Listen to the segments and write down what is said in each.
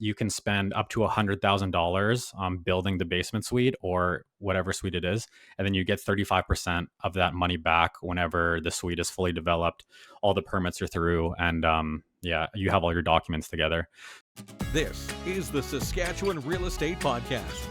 you can spend up to $100,000 building the basement suite or whatever suite it is, and then you get 35% of that money back whenever the suite is fully developed, all the permits are through, and yeah, you have all your documents together. This is the Saskatchewan Real Estate Podcast.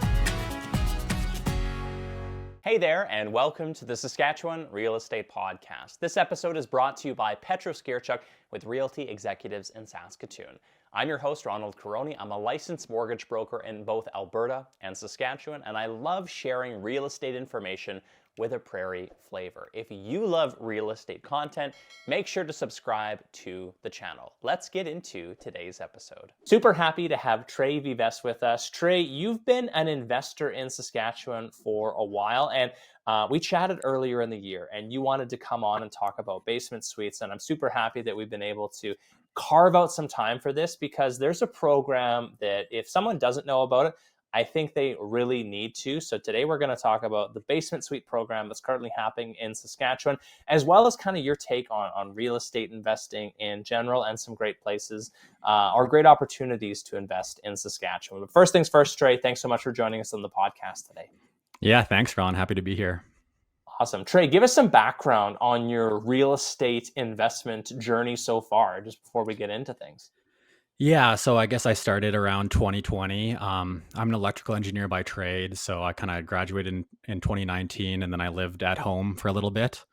Hey there, and welcome to the Saskatchewan Real Estate Podcast. This episode is brought to you by Petro Skierchuk with Realty Executives in Saskatoon. I'm your host, Ronald Quaroni. I'm a licensed mortgage broker in both Alberta and Saskatchewan, and I love sharing real estate information with a prairie flavor. If you love real estate content, make sure to subscribe to the channel. Let's get into today's episode. Super happy to have Trey Vives with us. Trey, you've been an investor in Saskatchewan for a while, and we chatted earlier in the year, and you wanted to come on and talk about basement suites, and I'm super happy that we've been able to carve out some time for this, because there's a program that if someone doesn't know about it, I think they really need to. So today we're going to talk about the basement suite program that's currently happening in Saskatchewan, as well as kind of your take on real estate investing in general and some great places or great opportunities to invest in Saskatchewan. But first things first, Trey, thanks so much for joining us on the podcast today. Yeah, thanks, Ron. Happy to be here. Awesome. Trey, give us some background on your real estate investment journey so far, just before we get into things. Yeah, so I guess I started around 2020. I'm an electrical engineer by trade, so I kind of graduated in 2019, and then I lived at home for a little bit.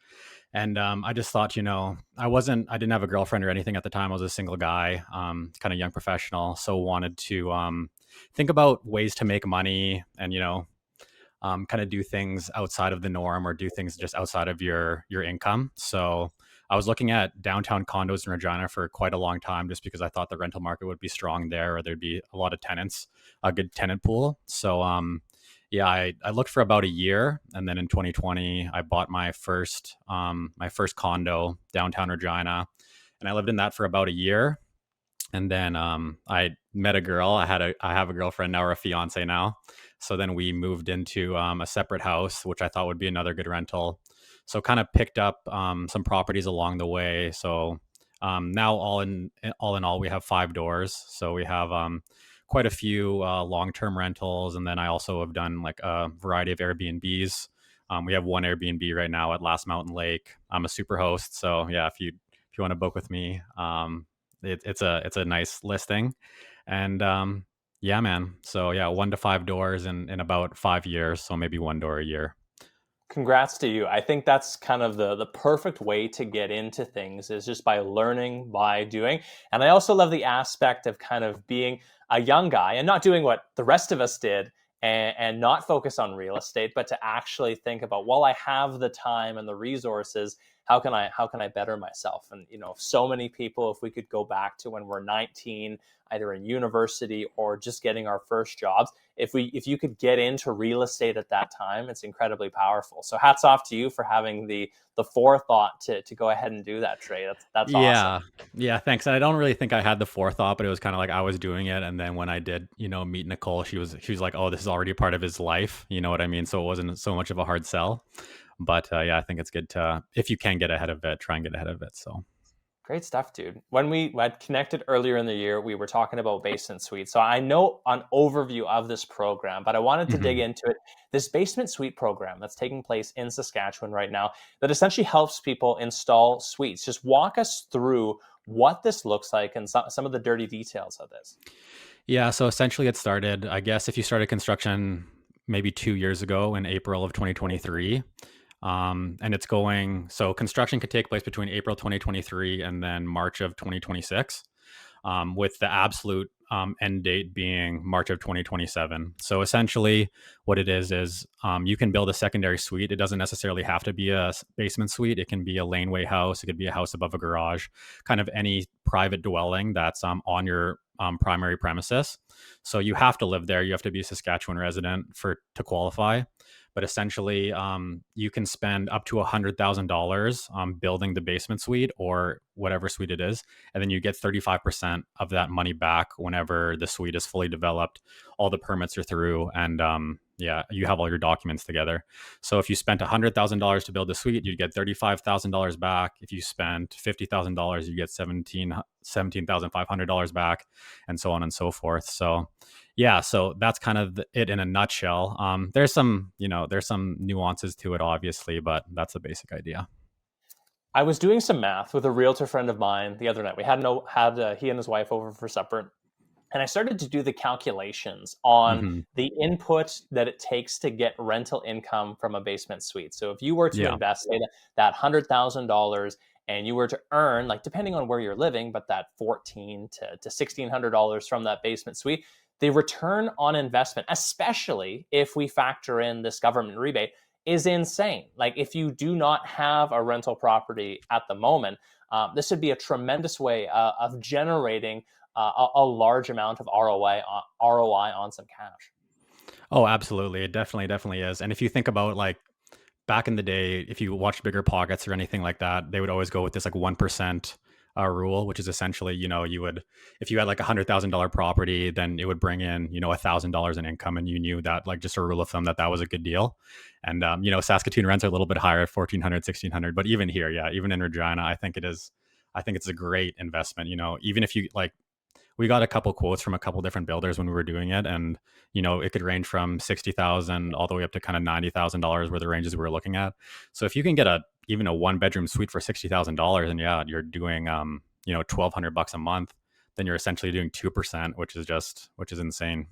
And I just thought, I didn't have a girlfriend or anything at the time. I was a single guy, kind of young professional, so wanted to think about ways to make money and, kind of do things outside of the norm or do things just outside of your income. So I was looking at downtown condos in Regina for quite a long time, just because I thought the rental market would be strong there, or there'd be a lot of tenants, a good tenant pool. So I looked for about a year, and then in 2020 I bought my first condo downtown Regina, and I lived in that for about a year. And then I met a girl. I have a girlfriend now, or a fiance now. So then we moved into a separate house, which I thought would be another good rental. So kind of picked up some properties along the way. So now all in all, we have 5 doors. So we have quite a few long-term rentals. And then I also have done like a variety of Airbnbs. We have one Airbnb right now at Last Mountain Lake. I'm a super host. So yeah, if you want to book with me, it's a nice listing. And yeah, man. So yeah, 1 to 5 doors in about 5 years. So maybe 1 door a year. Congrats to you. I think that's kind of the perfect way to get into things, is just by learning, by doing. And I also love the aspect of kind of being a young guy and not doing what the rest of us did and not focus on real estate, but to actually think about, well, I have the time and the resources. How can I better myself? And, so many people, if we could go back to when we're 19, either in university or just getting our first jobs, if you could get into real estate at that time, it's incredibly powerful. So hats off to you for having the forethought to go ahead and do that, Trey. That's awesome. Yeah, thanks. And I don't really think I had the forethought, but it was kind of like I was doing it. And then when I did, meet Nicole, she was like, oh, this is already a part of his life. You know what I mean? So it wasn't so much of a hard sell. But yeah, I think it's good to, if you can get ahead of it, try and get ahead of it. So great stuff, dude. When we had connected earlier in the year, we were talking about basement suites. So I know an overview of this program, but I wanted to dig into it. This basement suite program that's taking place in Saskatchewan right now, that essentially helps people install suites. Just walk us through what this looks like and some of the dirty details of this. Yeah, so essentially it started, I guess, if you started construction maybe 2 years ago in April of 2023. And it's going, so construction could take place between April 2023 and then March of 2026, with the absolute end date being March of 2027. So essentially what it is you can build a secondary suite. It doesn't necessarily have to be a basement suite. It can be a laneway house. It could be a house above a garage, kind of any private dwelling that's on your primary premises. So you have to live there. You have to be a Saskatchewan resident to qualify. but essentially you can spend up to $100,000 building the basement suite or whatever suite it is, and then you get 35% of that money back whenever the suite is fully developed, all the permits are through, and yeah, you have all your documents together. So if you spent $100,000 to build a suite, you'd get $35,000 back. If you spent $50,000, you get $17,500 back, and so on and so forth. So yeah, so that's kind of it in a nutshell. There's some, there's some nuances to it, obviously, but that's the basic idea. I was doing some math with a realtor friend of mine the other night. We had he and his wife over for supper, and I started to do the calculations on Hmm. the input that it takes to get rental income from a basement suite. So if you were to Yeah. invest, say, that $100,000 and you were to earn, like depending on where you're living, but that $1,400 to $1,600 from that basement suite, the return on investment, especially if we factor in this government rebate, is insane. Like if you do not have a rental property at the moment, this would be a tremendous way of generating a large amount of ROI on some cash. Oh, absolutely. It definitely is. And if you think about like back in the day, if you watched Bigger Pockets or anything like that, they would always go with this like 1% rule, which is essentially, you would, if you had like $100,000 property, then it would bring in, $1,000 in income. And you knew that, like, just a rule of thumb, that was a good deal. And, Saskatoon rents are a little bit higher at 1,400, 1,600. But even here, yeah, even in Regina, I think it's a great investment. Even if you like, we got a couple quotes from a couple different builders when we were doing it, and it could range from 60,000 all the way up to kind of $90,000 were the ranges we were looking at. So if you can get even a 1-bedroom suite for $60,000, and yeah, you're doing $1,200 a month, then you're essentially doing 2%, which is insane.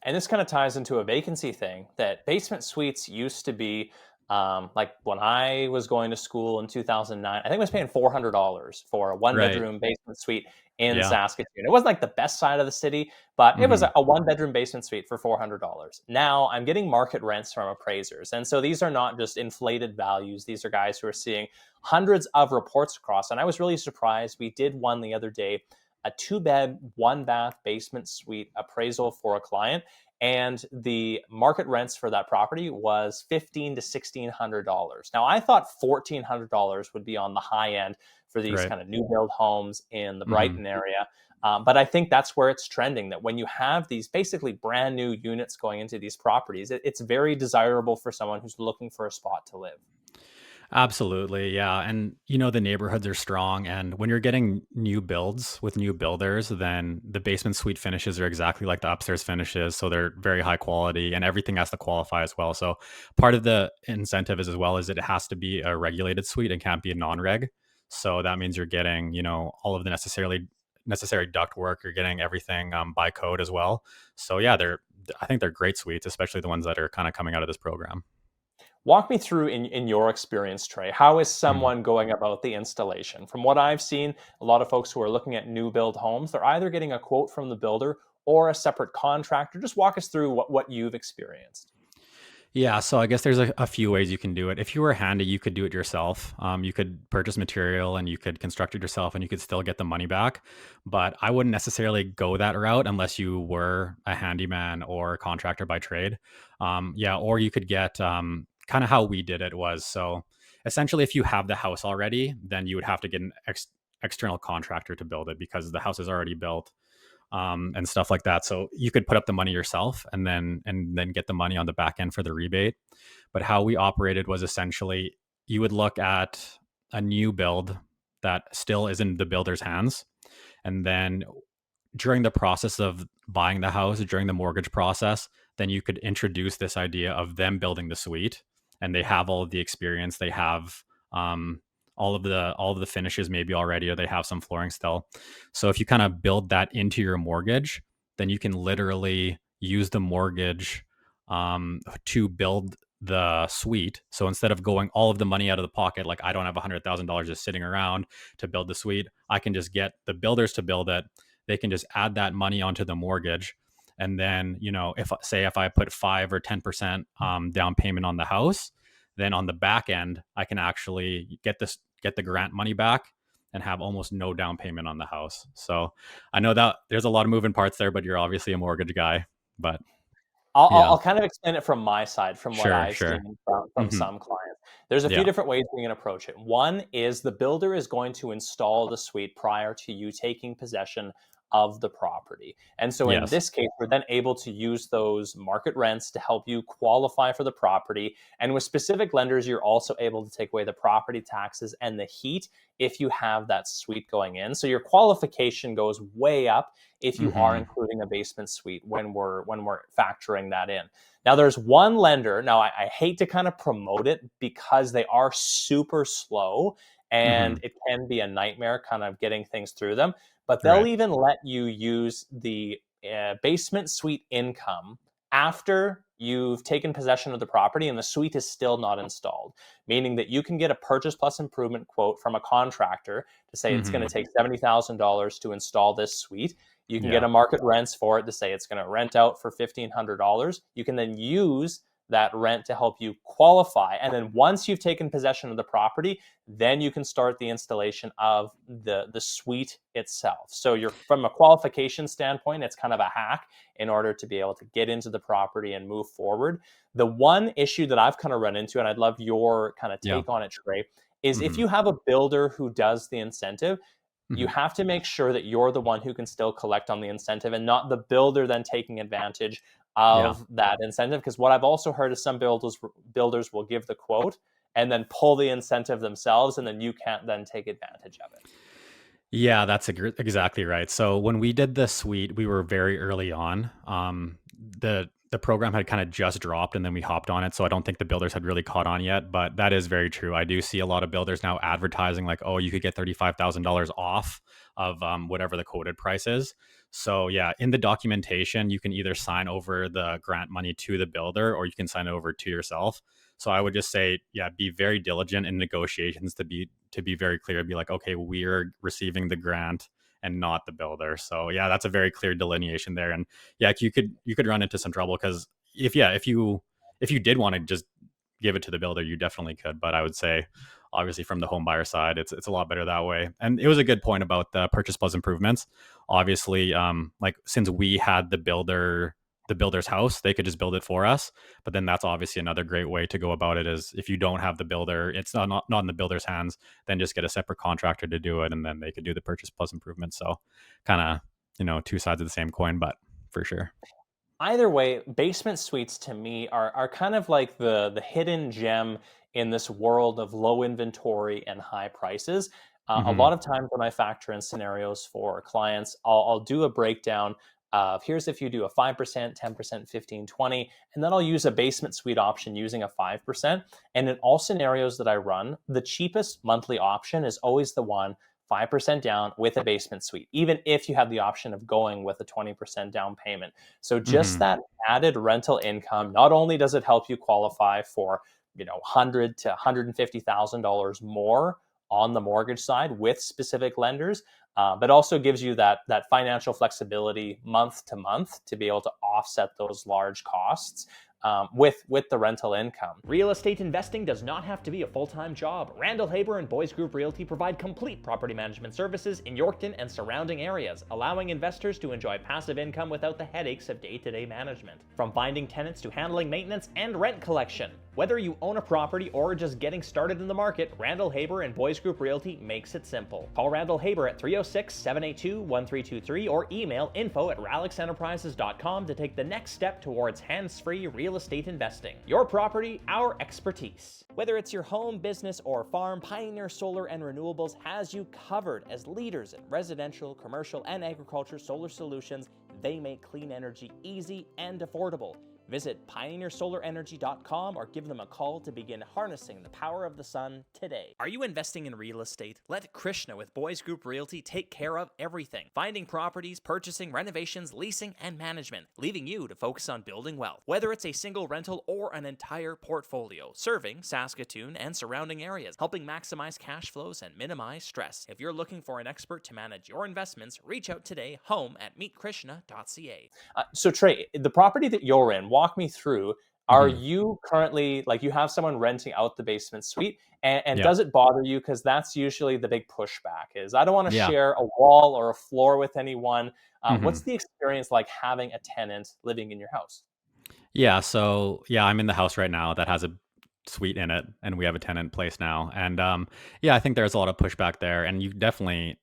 And this kind of ties into a vacancy thing that basement suites used to be. Like when I was going to school in 2009, I think I was paying $400 for a one Right. bedroom basement suite in Yeah. Saskatoon. It wasn't like the best side of the city, but it was Hmm. a one bedroom basement suite for $400. Now I'm getting market rents from appraisers. And so these are not just inflated values. These are guys who are seeing hundreds of reports across. And I was really surprised. We did one the other day, a 2-bed, 1-bath basement suite appraisal for a client, and the market rents for that property was $1,500 to $1,600. Now, I thought $1,400 would be on the high end for these Right. kind of new build homes in the Hmm. Brighton area. But I think that's where it's trending, that when you have these basically brand new units going into these properties, it's very desirable for someone who's looking for a spot to live. Absolutely. Yeah. And, the neighborhoods are strong. And when you're getting new builds with new builders, then the basement suite finishes are exactly like the upstairs finishes. So they're very high quality, and everything has to qualify as well. So part of the incentive is, as well as, it has to be a regulated suite and can't be a non-reg. So that means you're getting, all of the necessary duct work. You're getting everything by code as well. So yeah, I think they're great suites, especially the ones that are kind of coming out of this program. Walk me through in your experience, Trey. How is someone going about the installation? From what I've seen, a lot of folks who are looking at new build homes, they're either getting a quote from the builder or a separate contractor. Just walk us through what you've experienced. Yeah, so I guess there's a few ways you can do it. If you were handy, you could do it yourself. You could purchase material and you could construct it yourself, and you could still get the money back. But I wouldn't necessarily go that route unless you were a handyman or a contractor by trade. Yeah, or you could get, kind of how we did it was, so essentially, if you have the house already, then you would have to get an external contractor to build it because the house is already built, and stuff like that. So you could put up the money yourself and then get the money on the back end for the rebate. But how we operated was essentially, you would look at a new build that still is in the builder's hands, and then during the process of buying the house, during the mortgage process, then you could introduce this idea of them building the suite, and they have all of the experience. They have all of the finishes maybe already, or they have some flooring still. So if you kind of build that into your mortgage, then you can literally use the mortgage to build the suite. So instead of going all of the money out of the pocket, like I don't have $100,000 just sitting around to build the suite, I can just get the builders to build it. They can just add that money onto the mortgage. And then, if I put 5 or 10% down payment on the house, then on the back end, I can actually get the grant money back and have almost no down payment on the house. So I know that there's a lot of moving parts there, but you're obviously a mortgage guy. But I'll Yeah. kind of explain it from my side, from what Sure, I've sure. seen from Hmm. some clients. There's a few Yeah. different ways we can approach it. One is the builder is going to install the suite prior to you taking possession of the property. And so in Yes. this case, we're then able to use those market rents to help you qualify for the property. And with specific lenders, you're also able to take away the property taxes and the heat if you have that suite going in. So your qualification goes way up if you are Hmm. including a basement suite when we're factoring that in. Now there's one lender. Now I hate to kind of promote it because they are super slow and Hmm. it can be a nightmare kind of getting things through them. But they'll Right. even let you use the basement suite income after you've taken possession of the property and the suite is still not installed, meaning that you can get a purchase plus improvement quote from a contractor to say it's going to Hmm. take $70,000 to install this suite. You can get Yeah. a market rents for it to say it's going to rent out for $1,500. You can then use that rent to help you qualify. And then once you've taken possession of the property, then you can start the installation of the suite itself. So you're from a qualification standpoint, it's kind of a hack in order to be able to get into the property and move forward. The one issue that I've kind of run into, and I'd love your kind of Yeah. take on it, Trey, is if Hmm. you have a builder who does the incentive, you Hmm. have to make sure that you're the one who can still collect on the incentive and not the builder then taking advantage Yeah. of that incentive. Because what I've also heard is some builders will give the quote and then pull the incentive themselves, and then you can't then take advantage of it. Yeah, that's exactly right. So when we did the suite, we were very early on. The program had kind of just dropped, and then we hopped on it. So I don't think the builders had really caught on yet. But that is very true. I do see a lot of builders now advertising like, "Oh, you could get $35,000 off of whatever the quoted price is." So yeah, in the documentation, you can either sign over the grant money to the builder, or you can sign it over to yourself. So I would just say, yeah, be very diligent in negotiations to be very clear, be like, okay, we're receiving the grant and not the builder. So yeah, that's a very clear delineation there. And yeah, you could run into some trouble because if you did want to just give it to the builder, you definitely could. But I would say, obviously, from the home buyer side, it's a lot better that way. And it was a good point about the purchase plus improvements. Obviously, like since we had the builder's house, they could just build it for us. But then that's obviously another great way to go about it is if you don't have the builder, it's not in the builder's hands, then just get a separate contractor to do it and then they could do the purchase plus improvements. So kind of, two sides of the same coin, but for sure. Either way, basement suites to me are kind of like the hidden gem in this world of low inventory and high prices. A Hmm. lot of times when I factor in scenarios for clients, I'll do a breakdown of here's if you do a 5%, 10%, 15, 20, and then I'll use a basement suite option using a 5%. And in all scenarios that I run, the cheapest monthly option is always the one 5% down with a basement suite, even if you have the option of going with a 20% down payment. So just Hmm. that added rental income, not only does it help you qualify for, $100 to $150,000 more on the mortgage side with specific lenders, but also gives you that financial flexibility month to month to be able to offset those large costs with the rental income. Real estate investing does not have to be a full-time job. Randall, Hoeber, and Boys Group Realty provide complete property management services in Yorkton and surrounding areas, allowing investors to enjoy passive income without the headaches of day-to-day management. From finding tenants to handling maintenance and rent collection. Whether you own a property or are just getting started in the market, Randall, Hoeber, and Boys Group Realty makes it simple. Call Randall Hoeber at 306-782-1323 or email info@ralixenterprises.com to take the next step towards hands-free real estate investing. Your property, our expertise. Whether it's your home, business, or farm, Pioneer Solar and Renewables has you covered. As leaders in residential, commercial, and agriculture solar solutions, they make clean energy easy and affordable. Visit pioneersolarenergy.com or give them a call to begin harnessing the power of the sun today. Are you investing in real estate? Let Krishna with Boys Group Realty take care of everything. Finding properties, purchasing, renovations, leasing, and management, leaving you to focus on building wealth. Whether it's a single rental or an entire portfolio, serving Saskatoon and surrounding areas, helping maximize cash flows and minimize stress. If you're looking for an expert to manage your investments, reach out today, home@meetkrishna.ca. So Trey, the property that you're in, walk me through. Are Hmm. you currently like you have someone renting out the basement suite, and Yeah. does it bother you? Because that's usually the big pushback is I don't want to Yeah. share a wall or a floor with anyone. Hmm. What's the experience like having a tenant living in your house? Yeah, so yeah, I'm in the house right now that has a suite in it, and we have a tenant in place now. And yeah, I think there's a lot of pushback there, and you definitely,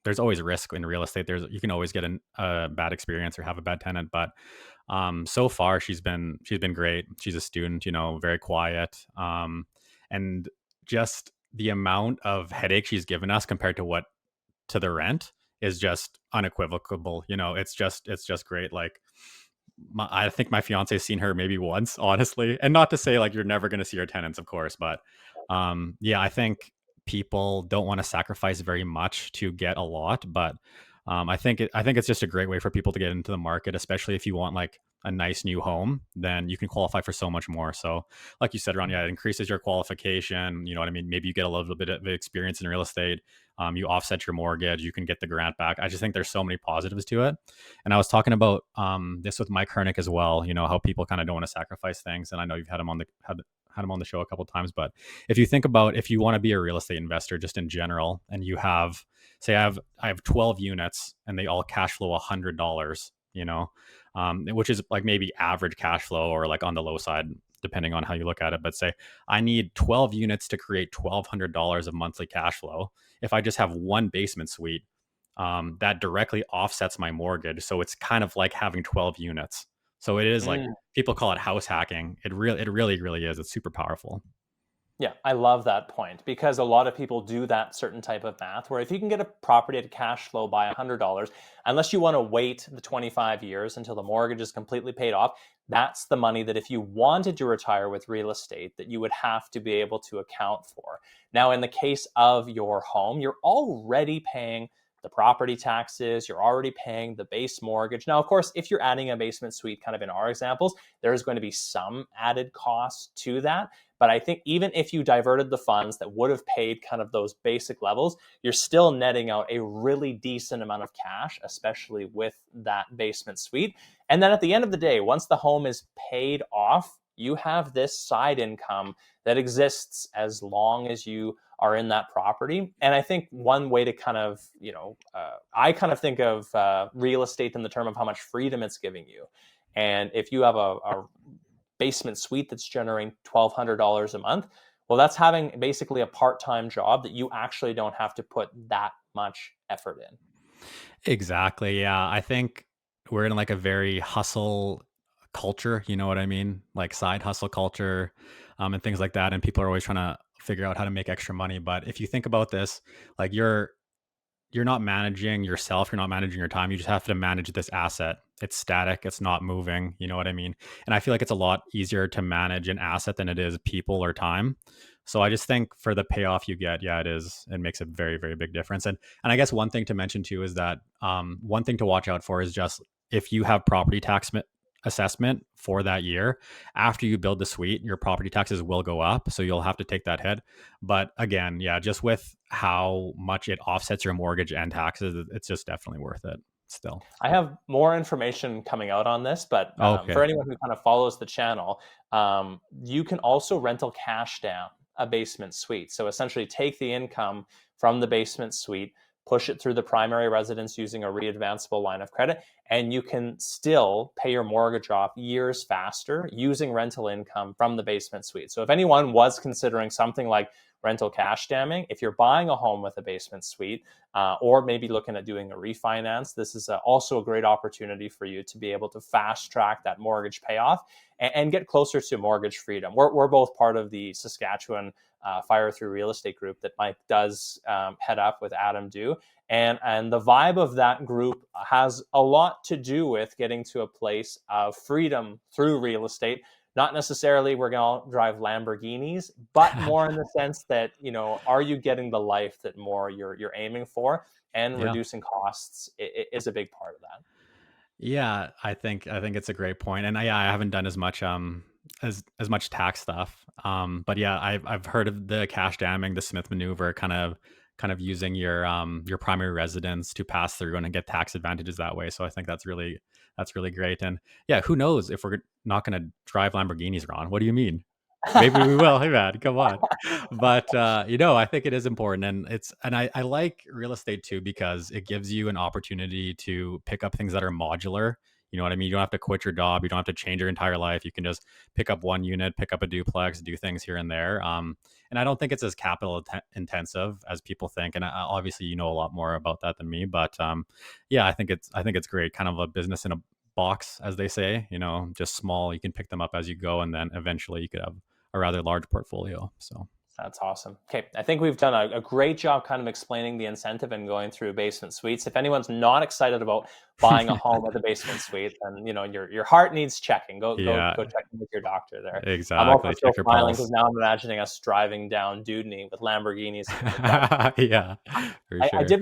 there's always risk in real estate. You can always get a bad experience or have a bad tenant, but so far she's been great. She's a student, very quiet, and just the amount of headache she's given us compared to the rent is just unequivocal. It's just great. Like I think my fiance's seen her maybe once, honestly, and not to say like you're never going to see your tenants, of course, but yeah, I think people don't want to sacrifice very much to get a lot, but I think it's just a great way for people to get into the market, especially if you want like a nice new home, then you can qualify for so much more. So, like you said, Ron, yeah, it increases your qualification. You know what I mean? Maybe you get a little bit of experience in real estate. You offset your mortgage, you can get the grant back. I just think there's so many positives to it. And I was talking about this with Mike Hernick as well. How people kind of don't want to sacrifice things. And I know you've had him on had him on the show a couple of times. But if you think about if you want to be a real estate investor, just in general, and you have, say, I have 12 units and they all cash flow $100. Which is like maybe average cash flow or like on the low side, depending on how you look at it. But say I need 12 units to create $1,200 of monthly cash flow. If I just have one basement suite, that directly offsets my mortgage. So it's kind of like having 12 units. So it is like people call it house hacking. It really is. It's super powerful. Yeah, I love that point because a lot of people do that certain type of math where if you can get a property to cash flow by $100, unless you want to wait the 25 years until the mortgage is completely paid off, that's the money that if you wanted to retire with real estate that you would have to be able to account for. Now, in the case of your home, you're already paying the property taxes, you're already paying the base mortgage. Now, of course, if you're adding a basement suite, kind of in our examples, there's going to be some added cost to that. But I think even if you diverted the funds that would have paid kind of those basic levels, you're still netting out a really decent amount of cash, especially with that basement suite. And then at the end of the day, once the home is paid off, you have this side income that exists as long as you are in that property. And I think one way to kind of, I kind of think of real estate in the term of how much freedom it's giving you. And if you have a basement suite that's generating $1,200 a month, well, that's having basically a part-time job that you actually don't have to put that much effort in. Exactly. Yeah. I think we're in like a very hustle culture. You know what I mean? Like side hustle culture, and things like that. And people are always trying to figure out how to make extra money. But if you think about this, like you're not managing yourself, you're not managing your time. You just have to manage this asset. It's static, it's not moving. You know what I mean? And I feel like it's a lot easier to manage an asset than it is people or time. So I just think for the payoff you get, yeah, it makes a very, very big difference. And I guess one thing to mention too is that one thing to watch out for is just if you have property tax assessment for that year, after you build the suite, your property taxes will go up. So you'll have to take that hit. But again, yeah, just with how much it offsets your mortgage and taxes, it's just definitely worth it still. I have more information coming out on this, but Okay. for anyone who kind of follows the channel, you can also rental cash down a basement suite. So essentially take the income from the basement suite, push it through the primary residence using a readvanceable line of credit, and you can still pay your mortgage off years faster using rental income from the basement suite. So if anyone was considering something like rental cash damming, if you're buying a home with a basement suite, or maybe looking at doing a refinance, this is also a great opportunity for you to be able to fast track that mortgage payoff and get closer to mortgage freedom. We're both part of the Saskatchewan Fire Through Real Estate group that Mike does head up with Adam Dew. And the vibe of that group has a lot to do with getting to a place of freedom through real estate. Not necessarily we're going to drive Lamborghinis, but more in the sense that, are you getting the life that more you're aiming for? And Yeah. reducing costs is a big part of that. Yeah, I think it's a great point. And I haven't done as much as much tax stuff. But yeah, I've heard of the cash damming, the Smith maneuver, kind of using your primary residence to pass through and get tax advantages that way. So I think that's really great. And yeah, who knows if we're not going to drive Lamborghinis, Ron? What do you mean? Maybe we will. Hey man, come on. But I think it is important, and I like real estate too because it gives you an opportunity to pick up things that are modular. You know what I mean? You don't have to quit your job. You don't have to change your entire life. You can just pick up one unit, pick up a duplex, do things here and there. And I don't think it's as capital intensive as people think. And obviously, you know a lot more about that than me. But yeah, I think it's great. Kind of a business in a box, as they say. You know, just small. You can pick them up as you go, and then eventually you could have a rather large portfolio. So. That's awesome. Okay, I think we've done a great job kind of explaining the incentive and going through basement suites. If anyone's not excited about buying a home with a basement suite, then your heart needs checking. Go Yeah, check in with your doctor there. I'm also exactly. still Check your smiling because pulse. now I'm imagining us driving down Dudney with Lamborghinis. Yeah, for I sure. did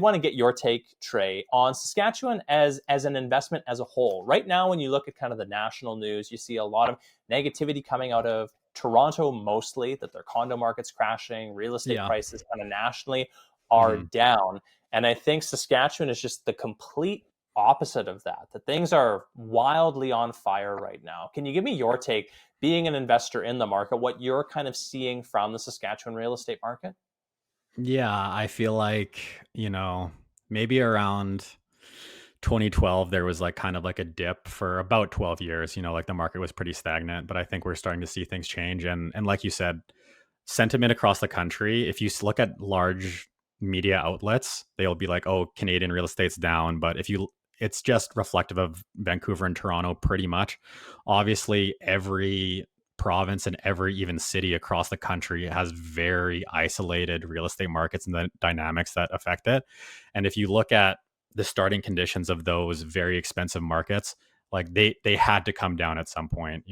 want to get your take, Trey, on Saskatchewan as an investment as a whole. Right now, when you look at kind of the national news, you see a lot of negativity coming out of Toronto, mostly that their condo market's crashing, real estate Yeah. prices kind of nationally are Mhm. down. And I think Saskatchewan is just the complete opposite of that, that things are wildly on fire right now. Can you give me your take, being an investor in the market, what you're kind of seeing from the Saskatchewan real estate market? Yeah, I feel like, maybe around 2012 there was like kind of like a dip for about 12 years, like the market was pretty stagnant, but I think we're starting to see things change and like you said, sentiment across the country, if you look at large media outlets, they'll be like, "Oh, Canadian real estate's down," but if you it's just reflective of Vancouver and Toronto pretty much. Obviously, every province and every even city across the country has very isolated real estate markets and the dynamics that affect it. And if you look at the starting conditions of those very expensive markets, like they had to come down at some point,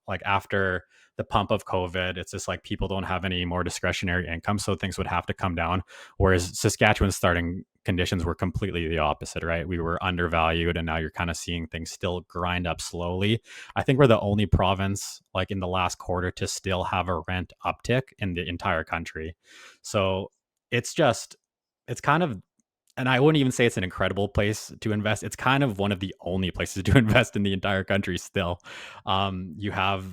like after the pump of COVID, it's just like people don't have any more discretionary income, so things would have to come down. Whereas Saskatchewan's starting conditions were completely the opposite, right? We were undervalued, and now you're kind of seeing things still grind up slowly. I think we're the only province, like in the last quarter, to still have a rent uptick in the entire country. So it's just, it's kind of, and I wouldn't even say it's an incredible place to invest. It's kind of one of the only places to invest in the entire country still. You have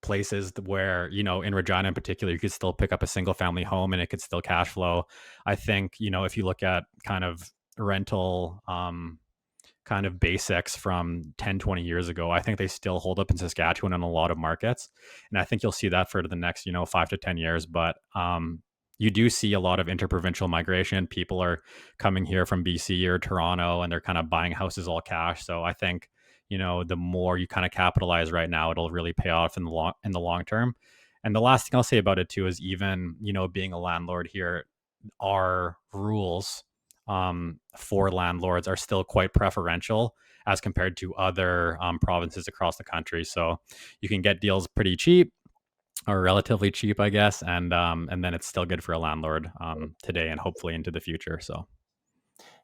places where, in Regina in particular, you could still pick up a single family home and it could still cash flow. I think, if you look at kind of rental, kind of basics from 10, 20 years ago, I think they still hold up in Saskatchewan in a lot of markets. And I think you'll see that for the next, 5 to 10 years. But you do see a lot of interprovincial migration. People are coming here from BC or Toronto and they're kind of buying houses all cash. So I think, the more you kind of capitalize right now, it'll really pay off in the long term. And the last thing I'll say about it too is even, being a landlord here, our rules for landlords are still quite preferential as compared to other provinces across the country. So you can get deals pretty cheap or relatively cheap, I guess, and then it's still good for a landlord today and hopefully into the future. So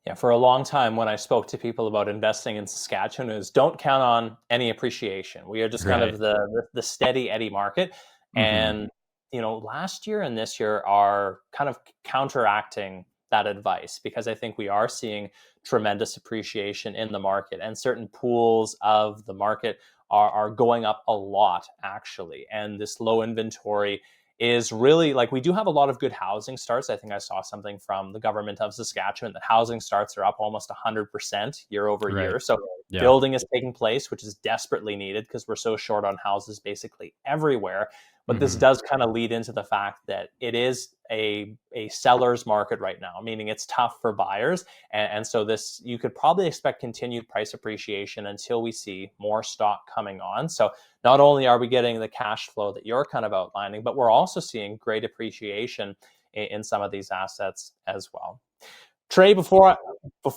Yeah, for a long time when I spoke to people about investing in Saskatchewan, it was don't count on any appreciation. We are just kind right. of the steady Eddie market. Hmm. And last year and this year are kind of counteracting that advice, because I think we are seeing tremendous appreciation in the market, and certain pools of the market are going up a lot actually. And this low inventory is really, like, we do have a lot of good housing starts. I think I saw something from the government of Saskatchewan that housing starts are up almost 100% year over Right. year. So Yeah. building is taking place, which is desperately needed because we're so short on houses basically everywhere. But this Hmm. does kind of lead into the fact that it is a seller's market right now, meaning it's tough for buyers. And so this, you could probably expect continued price appreciation until we see more stock coming on. So not only are we getting the cash flow that you're kind of outlining, but we're also seeing great appreciation in some of these assets as well. Trey, before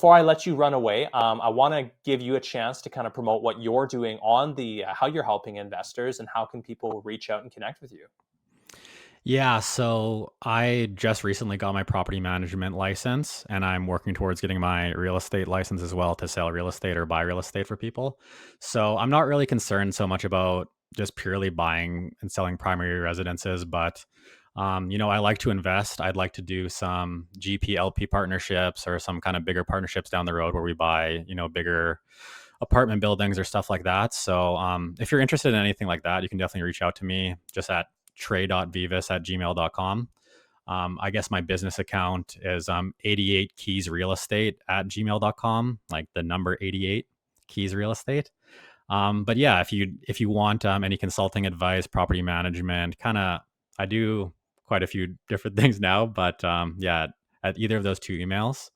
I let you run away, I want to give you a chance to kind of promote what you're doing on the how you're helping investors, and how can people reach out and connect with you. Yeah, so I just recently got my property management license and I'm working towards getting my real estate license as well to sell real estate or buy real estate for people. So I'm not really concerned so much about just purely buying and selling primary residences, but I like to invest. I'd like to do some GP partnerships or some kind of bigger partnerships down the road where we buy, bigger apartment buildings or stuff like that. So if you're interested in anything like that, you can definitely reach out to me just at trey.vives@gmail.com. I guess my business account is 88 keys real estate at gmail.com, like the number 88 Keys Real Estate. But yeah, if you want any consulting advice, property management, I do quite a few different things now. But yeah, at either of those two emails,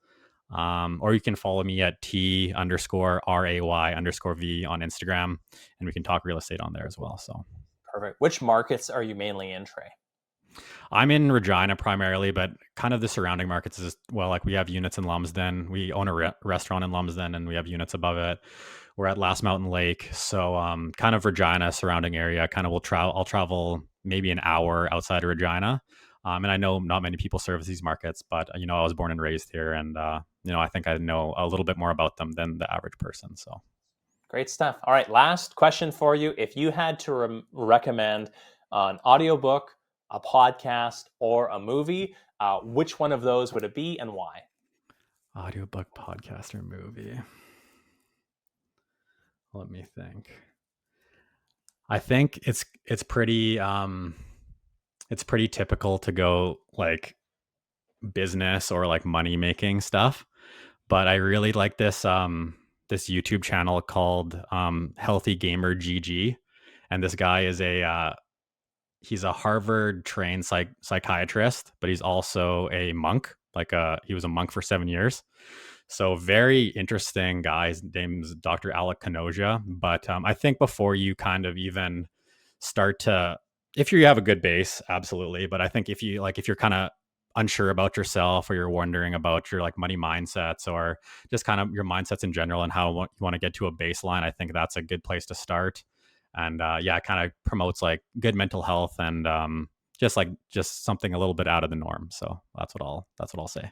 or you can follow me at T_RAY_V on Instagram, and we can talk real estate on there as well. So Perfect. Which markets are you mainly in, Trey? I'm in Regina primarily, but kind of the surrounding markets as well. Like we have units in Lumsden. We own a restaurant in Lumsden, and we have units above it. We're at Last Mountain Lake, so kind of Regina surrounding area. Kind of I'll travel maybe an hour outside of Regina, and I know not many people service these markets, but I was born and raised here, and I think I know a little bit more about them than the average person. So great stuff. All right, last question for you: if you had to recommend an audiobook, a podcast, or a movie, which one of those would it be and why? Audiobook, podcast, or movie? Let me think. I think it's pretty typical to go like business or like money making stuff, but I really like this this YouTube channel called Healthy Gamer GG, and this guy is he's a Harvard trained psychiatrist, but he's also a monk. He was a monk for 7 years. So very interesting guy. His name's Dr. Alec Kanoja. But I think before you kind of even start to, if you have a good base, absolutely. But I think if you're kind of unsure about yourself, or you're wondering about your like money mindsets, or just kind of your mindsets in general and how you want to get to a baseline, I think that's a good place to start. And it kind of promotes like good mental health and just something a little bit out of the norm. So that's what I'll say.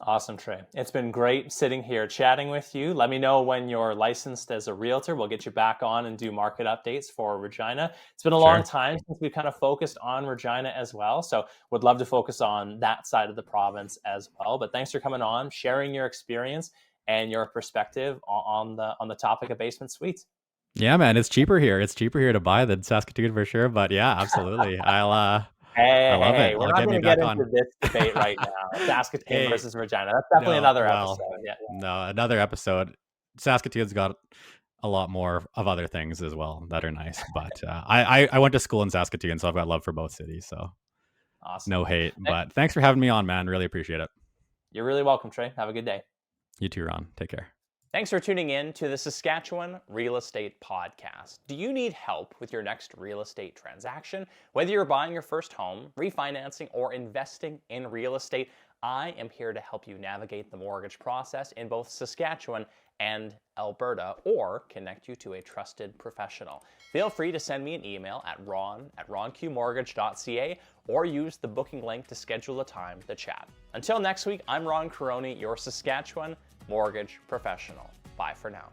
Awesome, Trey. It's been great sitting here chatting with you. Let me know when you're licensed as a realtor. We'll get you back on and do market updates for Regina. It's been a long time since we've kind of focused on Regina as well. So would love to focus on that side of the province as well. But thanks for coming on, sharing your experience and your perspective on the topic of basement suites. Yeah, man, it's cheaper here. It's cheaper here to buy than Saskatoon for sure. But yeah, absolutely. I love it. We're not going to get into this debate right now. Saskatoon versus Regina. That's definitely another episode. Yeah. No, another episode. Saskatoon's got a lot more of other things as well that are nice. But I went to school in Saskatoon, so I've got love for both cities. So awesome. No hate. But thanks for having me on, man. Really appreciate it. You're really welcome, Trey. Have a good day. You too, Ron. Take care. Thanks for tuning in to the Saskatchewan Real Estate Podcast. Do you need help with your next real estate transaction? Whether you're buying your first home, refinancing, or investing in real estate, I am here to help you navigate the mortgage process in both Saskatchewan and Alberta, or connect you to a trusted professional. Feel free to send me an email at ron@ronqmortgage.ca, or use the booking link to schedule a time to chat. Until next week, I'm Ron Quaroni, your Saskatchewan mortgage professional. Bye for now.